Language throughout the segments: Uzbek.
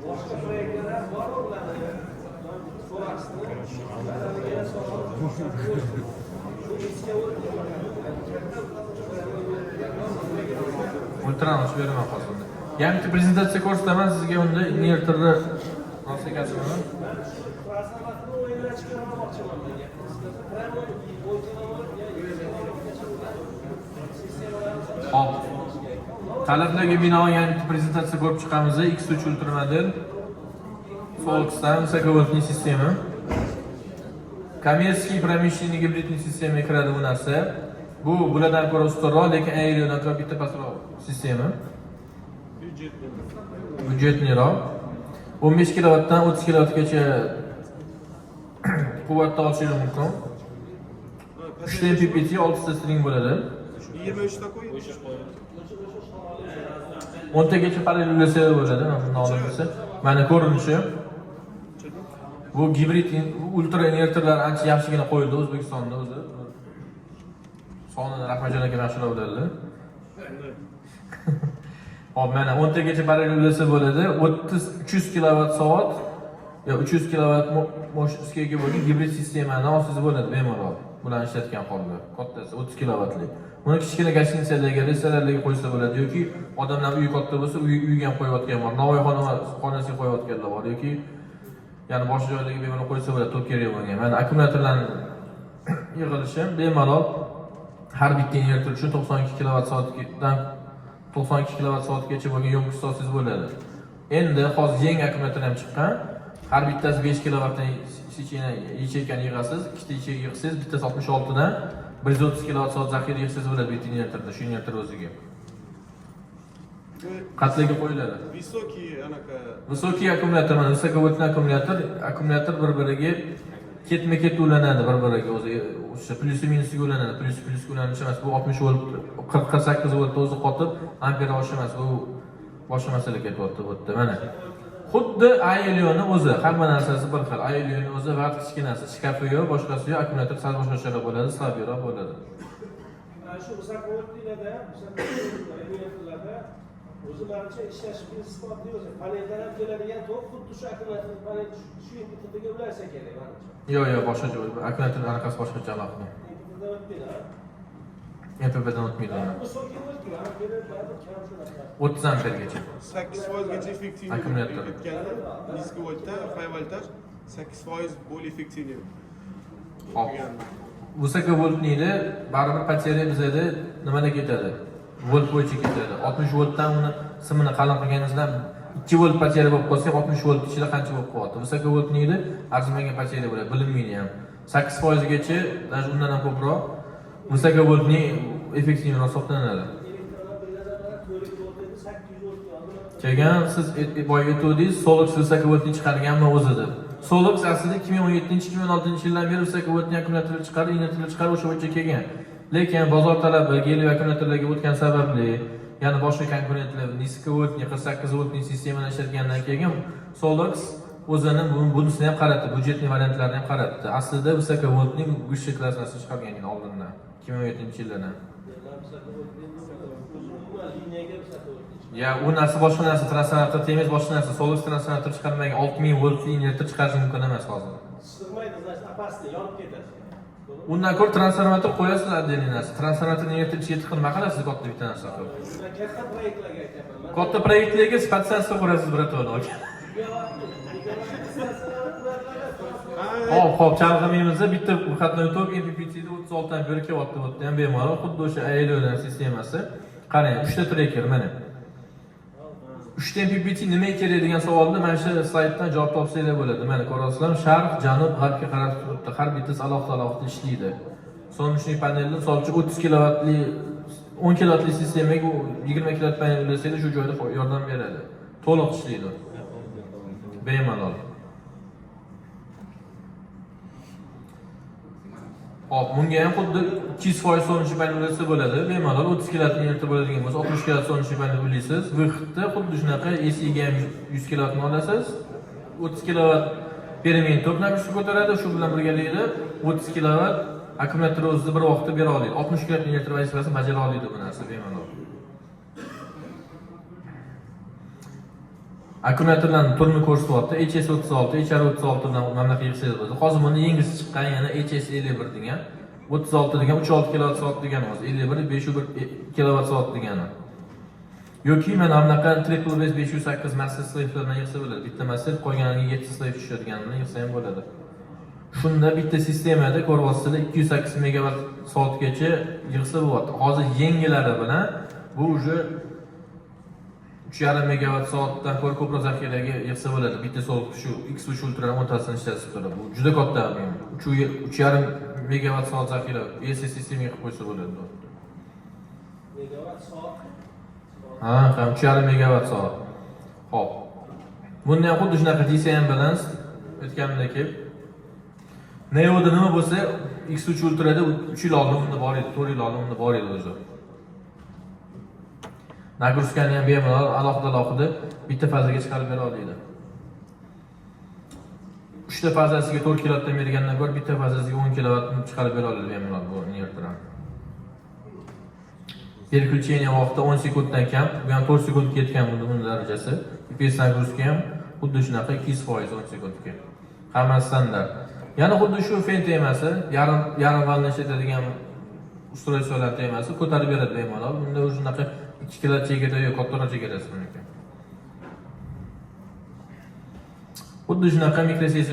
boshqa proyektlar bor ularni so'rashdi. Ultrani beraman hozir. Yana bitta prezentatsiya ko'rsataman sizga unda invertorni nasıl ekanligini. Prosamatni o'yindan chiqarmoqchiman men. Hop. Talablarga binoan yana bitta prezentatsiya ko'rib chiqamiz. X3 Ultra model. Volkswagen visokovoltli sistema. Kommersiy промышленный gibridli sistemaga kiradi bu narsa. Bu bulardan ko'ra ustunroq, lekin aerodan ko'ra bitta pastroq sistema. Byudjetliroq. 15 kilovatdan 30 kilovatgacha quvvatni olishingiz mumkin. 3 ta MPPT, 6 ta string bo'ladi. 23 ta qo'ying. 10 tagacha parallellasha bo'ladi, mana bunday olinsa. Mana ko'rinishi. Bu gibrid ultra invertorlar ancha yaxshigina qo'yildi O'zbekistonda o'zi. Sonini Rahmatjon aka yaxshilab biladi. Hop, mana 10 tagacha parallellasha bo'ladi. 300 kWh yo 300 kW mощностьga ega bo'lgan gibrid sistemani ostida bo'ladi bemalol. Bularni ishlatgan holda. Kattasi 30 kWli. Buni kichkina gостиницаlarga, restoranlarga qo'ysa bo'ladi yoki odamlar uyi katta bo'lsa, uyga ham qo'yayotgan bor. Navoiy xonasiga qo'yayotganlar bor yoki ya'ni boshqa joylarga bemalol qo'ysa bo'ladi, to'p kerak bo'lgan. Mana akkumulyatorlarning yig'ilishi bemalol har bitta invertor uchun 92 kWh-dan 92 kWh-gacha bo'lgan yo'nqish soatingiz bo'ladi. Endi hozir yangi akkumulyator ham chiqqan. Har bittasi 5 kW dan yechakani yig'asiz, ikkita yechak yig'sangiz, bittasi 66 dan 130 kWh zaxira yig'sangiz bo'ladi bitta invertorda, shu invertor o'ziga. Qatlarga qo'yiladi. Высокий akkumulyator, mana visokovoltli akkumulyator bir-biriga ketma-ket ulanadi bir-biriga o'zi. O'sha plyusi minusiga ulanadi. Plyusga ulanish emas, bu 60 volt, 48 voltda o'zi qotib, ampera osh emas, bu boshqa masala ketyapti bu yerda. Mana xuddi Aelionni o'zi, hamma narsasi bir xil. Aelionni o'zi vaqt kichkinasi, shkafi yo'q, boshqasi yo'q, akkumulyator sal boshqacharoq bo'ladi, slabiyroq bo'ladi. Shu visokovoltlilarda, o'zi menimcha ishlash prinsipi o'zi. Paneldan ham keladigan to'p xuddi shu akkumulyator panel shu inputiga ulansa kerak menimcha. Yo'q, boshqacha. Akkumulyatorning anaqasi boshqacha alohida. MPP'dan o'tmaydi. 30 ampergacha. 8 foizgacha effektiv. Akkumulyator. Niski voltda, high voltaj 8% более effektiv. Hop. Visokovoltlikda baribir poteriya bizada nimada ketadi? Volt bo'yicha ketadi. 60 voltdan uni simini qalin qilganingizdan 2 volt poteriya bo'lib qolsa, 60 volt ichida qancha bo'lib qoladi? Visokovoltlikda arzimagan poteriya bo'ladi, bilinmaydi ham. 8% gacha, даже undan ham ko'proq visokovoltli effektivroq hisoblanadi. Kelgan siz boyga aytdingiz, Solux visokovoltli chiqarganmi o'zi deb. Solux aslida 2017-2016 yildan beri visokovoltli akkumulyatorlar chiqarib, invertorlar chiqarib o'sha bo'yicha kelgan. Lekin bozor talabi geliy akkumulyatorlarga o'tgan sababli, ya'ni boshqa konkurentlar niski voltli, 48 voltli sistemani ishlatgandan keyin Solux o'zini bunisini ham qaratdi, byudjetli variantlarni ham qaratdi. Aslida visokovoltning высший klassasini chiqargan oldindan, 2017-yildan. Ya u narsa boshqa narsa, transformator temiz boshqa narsa. Solux transformator chiqarmagan 6000 voltli invertor chiqarish mumkin emas hozir. Sig'maydi, apasda yonib ketadi. Undan ko'ra transformator qo'yasizlar отдельный narsa. Transformatorni invertor ichiga tiqib nima qilasiz katta bitta narsa qilib. Katta proyektlarga aytyapman. Katta proyektlarga spatsansiya qurasiz biratoni. Hop, chalg'imaymiz, bitta xatni o'tib MPPTda 36 ampere kWt bo'ldi ham bemalol, xuddi o'sha Aelion sistemasi. Qarang, 3 ta tracker mana. 3 ta MPPT nima kerak degan savolni mana shu saytdan javob topsanglar bo'ladi. Mana ko'rasizlar, sharq, janub, g'arbga qarab turibdi. Har bittasi alohida ishlaydi. Solnechniy panelni misolcha 30 kWli 10 kWli sistemaga 20 kW panel ulasanglar shu joyda yordam beradi. To'liq ishlaydi. Bemalol. Hop, bunga ham xuddi 200% solnechniy panel ulasa bo'ladi. Bemalol 30 kW invertor bo'ladigan bo'lsa, 60 kW solnechniy panel ulaysiz. Vaqtda xuddi shunaqa AC'ga ham 100 kW ni olasiz. 30 kW permin to'plamini ko'taradi, shu bilan birgalikda 30 kW akkumulyator o'zida bir vaqtda bera oladi. 60 kW invertor vazifasini bajara oladi bu narsa bemalol. Akkumulyatorlarning turini ko'rsatyapti. HS36, HR36 dan mamlakat yig'ishadi. Hozir buni yengisi chiqqan, yana HS51 degan. 36 degan 36 kWh degani hozir 51 501 kWh degani. Yoki mana bunaqa 508 master slave'lardan yig'sa bo'ladi. Bitta master qolganiga 7 slave tushadiganini yig'sa ham bo'ladi. Shunda bitta sistemada ko'ryapsizlar 208 megawatt-soatgacha yig'sa bo'ladi. Hozir yengilari bilan bu уже 3,5 megawatt-soatdan ko'ra ko'proq zaxiraga yig'sa bo'ladi. Bitta soat shu X3 Ultra o'rtasini ishlatib turadi. Bu juda katta ob'em. 3,5 megawatt-soat zaxira ESS sistemaga qilib qo'ysa bo'ladi. Megawatt-soat. Ha, 3,5 megawatt-soat. Xo'p. Bunda ham xuddi shunaqa DCM balans o'tganimdagi Neo'da nima bo'lsa, X3 Ultra'da 3 yil oldin unda bor edi, 4 yil oldin unda bor edi o'zi. Nagruskani ham bemalol alohida bitta fazaga chiqarib bera oladi. 3 ta fazasiga 4 kilovatdan bergandan ko'ra bitta fazasiga 10 kilovatni chiqarib bera oladi bemalol bu invertordan. Переключение vaqti 10 sekunddan kam, bu ham 4 sekundga yetgan buni darajasi. IPS nagruska ham xuddi shunaqa 200% 10 sekundga. Hammasi standart. Yana xuddi shu fen temasi, yarim valni ishlatadigan ustroysolar temasi ko'tarib beradi bemalol. Bunda shunaqa 2 kilo chegara yo'q, kattaroq chegarasi buniki. Xuddi shunaqa mikrosesi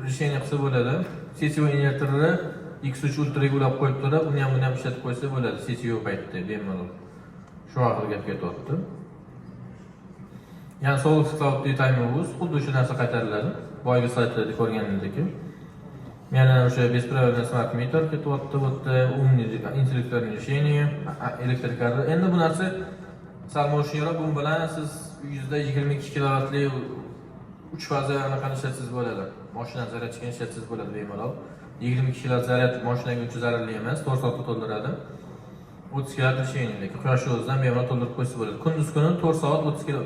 решение qilsa bo'ladi. CCU invertorni X3 Ultra ga ulab qo'yib turib, uni ham ishlatib qo'ysa bo'ladi CCU paytida bemalol. Shu haqida gap ketyapti. Yani Solux Cloud Timeout xuddi shu narsa qaytariladi. Boyagi saytlarda ko'rganingizdek. Yana o'sha besprovодный smart meter ketyapti, bu yerda umumniy intellektualniy решение, elektriklar. Endi bu narsa sal mo'shinroq, bu bilan siz uyingizda 22 kilovatli 3 faza anaqani ishlatsangiz bo'ladi. Mashina zaryadchini ishlatsangiz bo'ladi bemalol. 22 kW zaryad mashinaga uncha zararli emas, 4 soatda to'ldiradi. 30 kW решение, quyosh o'zidan bemalol to'ldirib qo'ysa bo'ladi. Kunduz kuni 4 soat 30 kW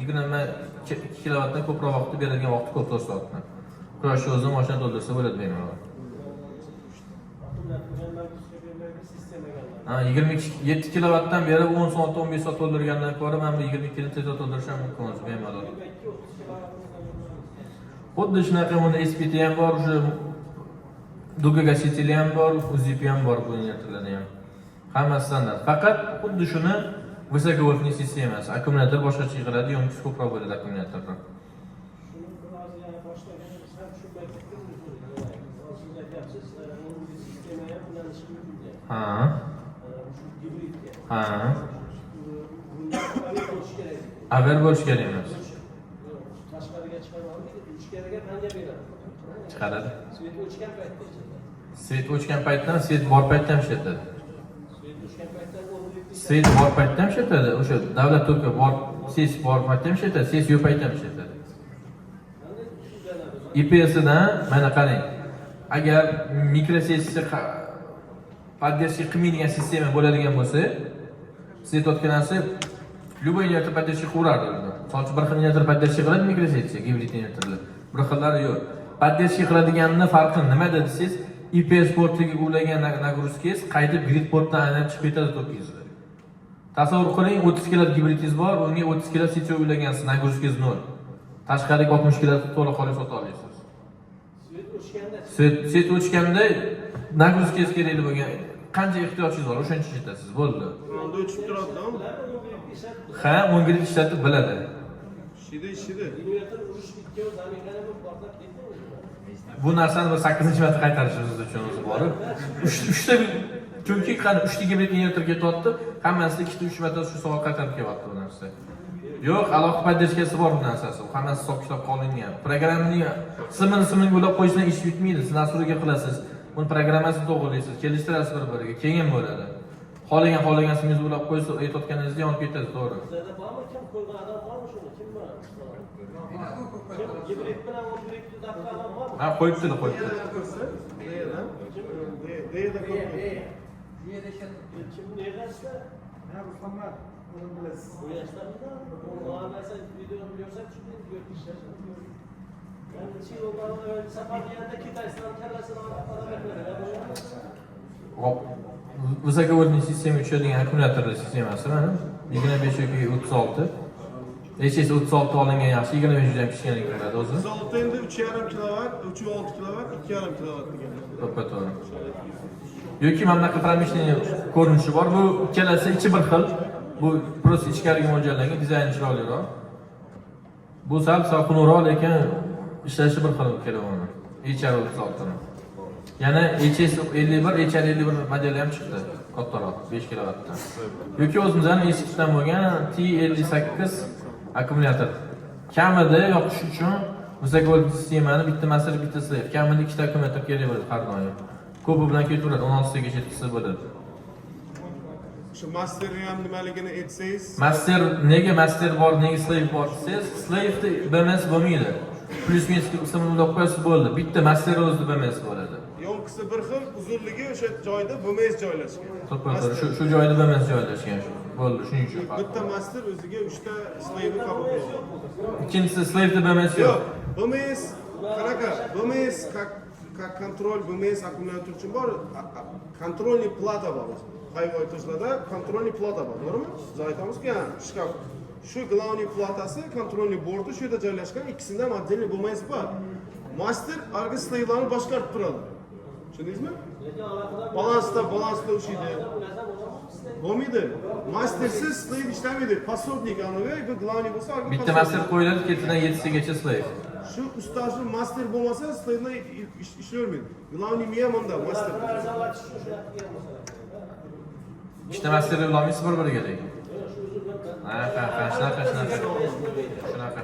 22 kWdan ko'proq vaqt beradigan vaqti ko'p 4 soatdan. Quyosh o'zidan mashina to'ldirsa bo'ladi bemalol. Ha, 27 kWdan beri 10 soat 15 soat to'ldirgandan ko'ra mana bu 22 kW tezroq to'ldirishim mumkin o'zi bemalol. Xuddi shunaqa bunda SPT ham bor, o'sha dvigatelь ham bor, UZIP ham bor bu invertorlarda ham. Hammasi standart. Faqat xuddi shuni высоковольтный sistemasi, akkumulyator boshqacha yig'iladi, yo'nqisi ko'proq bo'ladi akkumulyatorda. Ha. Ha. Aver bo'lish kerak emas. Tashqariga chiqarib, ichkariga qancha beradi? Chiqaradi. Svet o'chgan paytda. Svet o'chgan paytdan svet bor paytda ham ishlatadi. Svet o'chgan paytda Svet bor paytda ham ishlatadi. O'sha davlat to'ki bor, ses bor paytda ham ishlatadi, ses yo'q paytda ham ishlatadi. IPSdan mana qarang. Agar mikrosessiya поддержка qilmaydigan sistema bo'ladigan bo'lsa, svet o'tgan narsa любой invertor поддержка qiladi. So'ngchi bir xil invertor поддержка qiladi mikrosessiya, gibrid invertorlar. Bir xillari yo'q. Поддержка qiladiganning farqi nimada desiz, IPS portiga ulagan nagruskiz qaydib grid portdan aylanib chiqib ketadi tokingizda. Tasavvur qiling, 30 kW gibridingiz bor, unga 30 kW CCU ulagansiz, nagruskiz 0. Tashqariga 60 kW to'liq qolib sota olasiz. Svet o'chganda nagruskiz kerak bo'lgan qancha ehtiyojingiz bor, o'shancha ishlatasiz, bo'ldi. Unda o'chib turadi-ku. Ha, 10 grid ishlatib biladi. Ishida. Invertor urush bitgan zaminlarga bir portlab ketdi. Bu narsani bir 8-marta qaytarishimiz uchun o'zi bor. 3 ta chunki qani 3 ta gibrid invertor ketyapti, hammasida 2-3 marta shu savol qaytarib kelyapti bu narsa. Yo'q, alohida podдержкасы bor bu narsasi. Hammasi hisob kitob qilingan. Programmaning simini ulab qo'yishdan ish bitmaydi. Siz nasuriga qilasiz. Buni programmasini to'g'rilaysiz, kelishtirasiz bir-biriga, keyin bo'ladi. Xohlagan simingizni ulab qo'ysa, aytayotganingizda yonib ketadi, to'g'ri. Sizlarda bormi, kim qo'ygan adam bormi shuni? Kim bor? Gibrid bilan gibridni daftaran bormi? Ha, qo'yibdi. Deyda ko'p. Kim negasida? Ha, Muhammad, onu bilasiz. Bu yoshlarida o narsa videoni ko'rsat, shunday ko'rishlar. Yani Çiğo'dan safar yerinde Kitays'tan terlasını Hop. Высоковольтный sistema tushadigan akkumulyatorlar sistemasi mana 25 yoki 36. HSS 36 olingan yaxshi, 25 ham kichkina keladi o'zi. 36 endi 3,5 kilovat, 3,6 kilovat, 2,5 kilovat deganlar. To'g'ri. Yoki mana bunaqa pramishniy ko'rinishi bor. Bu ikkalasi ichi bir xil. Bu prosta ichkariga mo'ljallangan, dizayni chiroyliroq. Bu sal sokinroq, lekin ishlashi bir xil keladi. HR36 ni. Yana HS51, HR51 modeli ham chiqdi. Kattaroq, 5 kilovatdan. Yoki o'zimizning eskidan bo'lgan T58 akkumulyator. Kamida yoqish uchun Vysokol sistemani bitta master, bitta slave. Kamida 2 ta akkumulyator kerak bo'ladi har doim. Ko'pi bilan ketaveradi, 16 tagacha yetkazsa bo'ladi. Shu masterning ham nimaligini aytsangiz. Master nega master bor, nega slave bor desangiz, slave'da BMS bo'lmaydi. Plus minus qismini ulab qo'yasiz bo'ldi. Bitta master o'zida BMS bo'ladi. Yo'nqisi bir xil, uzunligi o'sha joyda BMS joylashgan. To'g'ri, shu joyda BMS joylashgan. Bo'ldi, shuning uchun. Bitta master o'ziga 3 ta slave qabul qiladi. Ikkinchisi slave'da BMS yo'q. BMS qanaqa? BMS как контроль BMS akkumulyator uchun bor, kontrolniy plata bor. High voltajlarda kontrolniy plata bor, to'g'rimi? Biz aytamizki, shkaf. Shu главный platasi kontrolniy bordi, shu yerda joylashgan, ikkisida ham отдельный BMS bor. Master argi slave'larni boshqarib turadi. Tushundingizmi? Balansda o'shiydi. Bo'lmaydi. Mastersiz slave ishlamaydi. Пособник anavi, bu главный bo'lsa, argi Bitta master qo'yiladi, ketidan 7 tagacha slave. Shu ustajli master bo'lmasa, slave'lar ishlayolmaydi. Главный miya bunda master. Ikkita master olmaysiz bir-biriga lekin.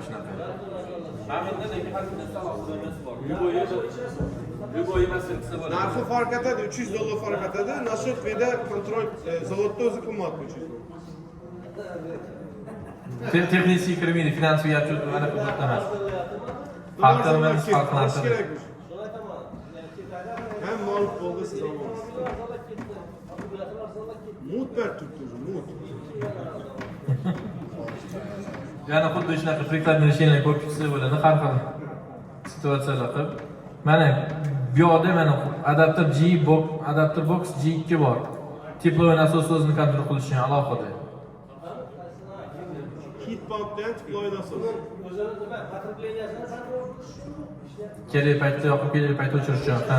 Shunaqa. Ta'minda lekin har bir narsa BMS bor. Любой master qilsa bo'ladi. Narxi farq etadi, $300 farq etadi. Nashat veda kontrol zavodda o'zi qilmoqda $300. Texnik kirmaydi, finansiy отчет mana bu emas. Farqlanmas, farqlanadi. Hem mal bo'ldi siz olasiz. Mut ber tutdi, mut. Yana xuddi shunaqa prikladni ishlaydigan ko'p chiqsa bo'ladi, har xil situatsiyalar qilib. Mana bu yerda mana adapter box G2 bor. Teplovoy nasos o'zini kontrol qilish uchun alohida. Heat pump bilan teplovoy nasos. Kerak paytda yoqib, kerak paytda o'chirish uchun. Ha.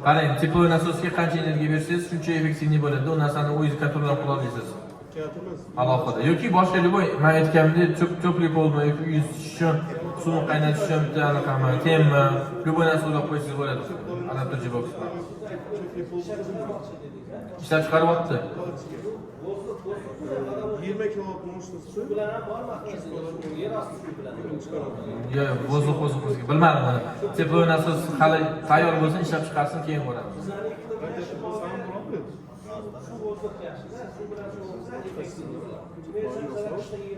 Qarang, teplovoy nasosga qancha energiya bersangiz, shuncha effektivniy bo'ladi. U narsani o'zingiz kontrol qila olasiz. Alohida. Yoki boshqa любой, men aytganimdek, cho'plik bo'lma, yoki uyingiz uchun suv qaynatish uchun bitta anaqa temma, любой narsa ulab qo'ysangiz bo'ladi. Adapter box. Ishlab chiqaryapti. 20 kilovat mo'shtasi bilan ham bormi? Yo'q, vozuq bilmadim mana. Teplovoy nasos hali tayyor bo'lsa, ishlab chiqarsin, keyin ko'ramiz.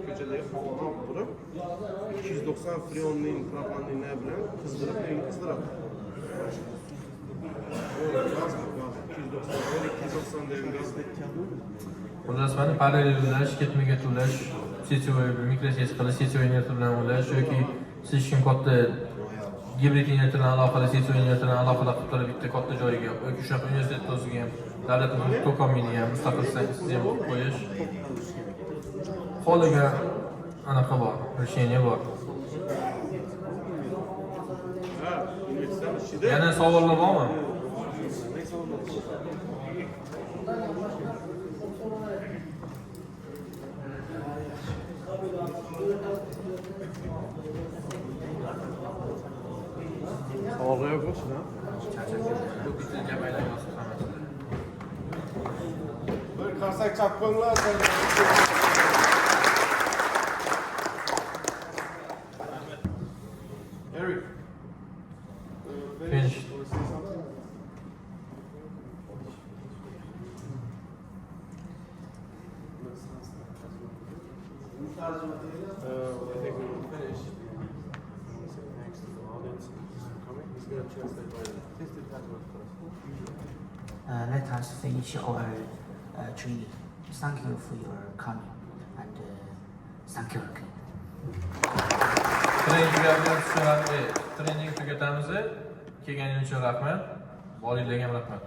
Ko'chada havo turib 290 freonning propanning bilan qizdirib qizdiradi. 290 degan gaz. Xullas mana parallel ulash, ketmaga ulash, setsovay mikrosets qilish, setsovay invertor bilan ulash yoki siz uchun katta gibrid invertordan aloqali, setsovay invertordan aloqali qilib turib bitta katta joyiga yoki shunaqa universitet o'ziga ham davlat to'komini ham mustaqil sistem qo'yish. Qo'liga anaqa bor, решение bor. Yana savollar bormi? Savollar yo'q bo'lsin-a? Bir qarsak chapqonlar. Eric. Finish. I think we will finish. Next to the audience is coming. He's going to translate by please do that one first. Let us finish our training. Thank you for your coming and thank you again. Trening tugatamiz. Kelganingiz uchun rahmat. Boringlarga ham rahmat.